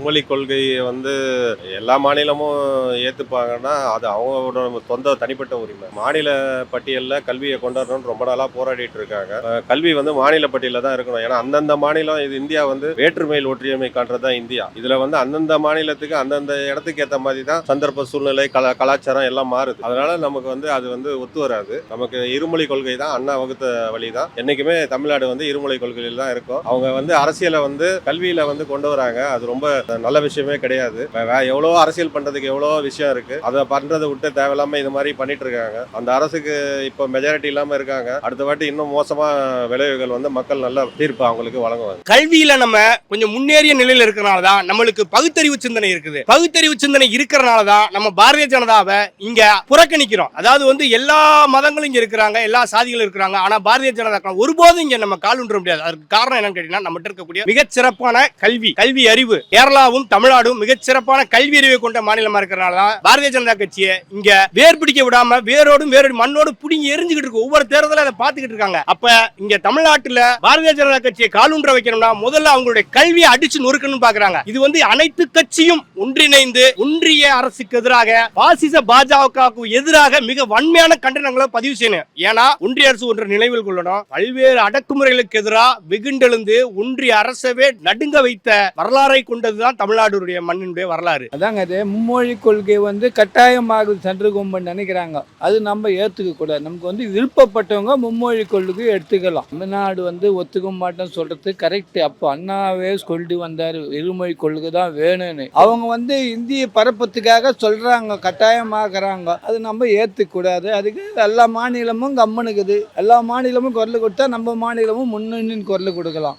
மும்மொழி கொள்கையை வந்து எல்லா மாநிலமும் ஏத்துப்பாங்கன்னா அது அவங்களோட சொந்த தனிப்பட்ட உரிமை. மாநில பட்டியல்ல கல்வியை கொண்டு வரணும்னு ரொம்ப நாளா போராடிட்டு இருக்காங்க. கல்வி வந்து மாநில பட்டியல்ல தான் இருக்கணும். ஏன்னா அந்தந்த மாநிலம் இது இந்தியா வந்து வேற்றுமையில் ஒற்றுமை காண்றது தான் இந்தியா. இதுல வந்து அந்தந்த மாநிலத்துக்கு அந்தந்த இடத்துக்கு ஏத்த மாதிரி தான் சந்தர்ப்ப சூழ்நிலை கலாச்சாரம் எல்லாம் மாறுது. அதனால நமக்கு வந்து அது வந்து ஒத்து வராது. நமக்கு இருமொழி கொள்கை தான் அண்ணா வகுத்த வழி தான். என்னைக்குமே தமிழ்நாடு வந்து இருமொழி கொள்கையில் தான் இருக்கும். அவங்க வந்து அரசியலை வந்து கல்வியில வந்து கொண்டு வராங்க. அது ரொம்ப நல்ல விஷயமே கிடையாது. எவ்வளவோ அரசியல் பண்றதுக்கு எவ்வளவோ விஷயம் இருக்கு. அதை பண்றதை விட்டு தேவையில்லாம இது மாதிரி பண்ணிட்டு இருக்காங்க. அந்த அரசுக்கு இப்ப மெஜாரிட்டி இல்லாம இருக்காங்க. அடுத்த வாட்டி இன்னும் மோசமா விளைவுகள் வந்து மக்கள் நல்ல தீர்ப்பு அவங்களுக்கு வழங்குவாங்க. கல்வியில நம்ம கொஞ்சம் முன்னேறிய நிலையில இருக்கிறனால தான் நம்மளுக்கு பகுத்தறிவு சிந்தனை இருக்குது. பகுத்தறிவு சிந்தனை இருக்கிறனால தான் நம்ம பாரதிய ஜனதாவை இங்க புறக்கணிக்கிறோம். அதாவது வந்து எல்லா மதங்களும் இங்க இருக்கிறாங்க, எல்லா சாதிகளும் இருக்கிறாங்க. ஆனா பாரதிய ஜனதா ஒருபோதும் இங்க நம்ம கால் ஊன்ற முடியாது. அதுக்கு காரணம் என்னன்னு கேட்டீங்கன்னா நம்மகிட்ட இருக்கக்கூடிய மிகச் சிறப்பான கல்வி அறிவு. கேரளாவும் தமிழ்நாடும் மிகச் சிறப்பான கல்வி அறிவை கொண்ட மாநிலமா இருக்கிறனால தான் பாரதிய ஜனதா கட்சியை இங்க வேர் பிடிக்க விடாம வேரோடு மண்ணோடு புடிங்கி எரிஞ்சுக்கிட்டு இருக்கு. ஒவ்வொரு தேர்தலும் அதை பார்த்துக்கிட்டு இருக்காங்க. அப்ப இங்க தமிழ்நாட்டுல பாரதிய ஜனதா கட்சியை காலூன்ற வைக்கணும்னா முதல்ல அவங்களுடைய கல்வியை அடிச்சு நொறுக்கணும்னு பாக்குறாங்க. இது வந்து அனைத்து கட்சியும் ஒன்றிணைந்து ஒன்றிய அரசுக்கு எதிராக பாசிச பாஜகவுக்கு எதிராக மிக வன்மையான கண்டனங்களை பதிவு செய்யணும். ஏன்னா ஒன்றிய அரசு ஒன்று நினைவில் கொள்ளணும், பல்வேறு அடக்குமுறைகளுக்கு எதிராக வெகுண்டெழுந்து ஒன்றிய அரசவே நடுங்க வைத்த வரலாறை கொண்டதுதான் தமிழ்நாடுடைய மண்ணினுடைய வரலாறு. அதாங்க அது மும்மொழி கொள்கை வந்து கட்டாயமாக சென்று நினைக்கிறாங்க. அது நம்ம ஏத்துக்க கூடாது. நமக்கு வந்து விருப்பப்பட்டவங்க மும்மொழி கொள்கை எடுத்துக்கலாம். தமிழ்நாடு வந்து ஒத்துக்க மாட்டேன்னு சொல்றது கரெக்ட். அப்போ அண்ணாவே சொல்லிட்டு வந்தாரு இருமொழி கொள்கை தான் வேணும்னு. அவங்க வந்து இந்திய பரப்பத்துக்காக சொல்றாங்க, கட்டாயமாகறாங்க. அது நம்ம ஏத்துக்க கூடாது. அதுக்கு எல்லா மாநிலமும் கம்மனுக்குது. எல்லா மாநிலமும் குரல் கொடுத்தா நம்ம மாநிலமும் முன்னணி குரல் கொடுக்கலாம்.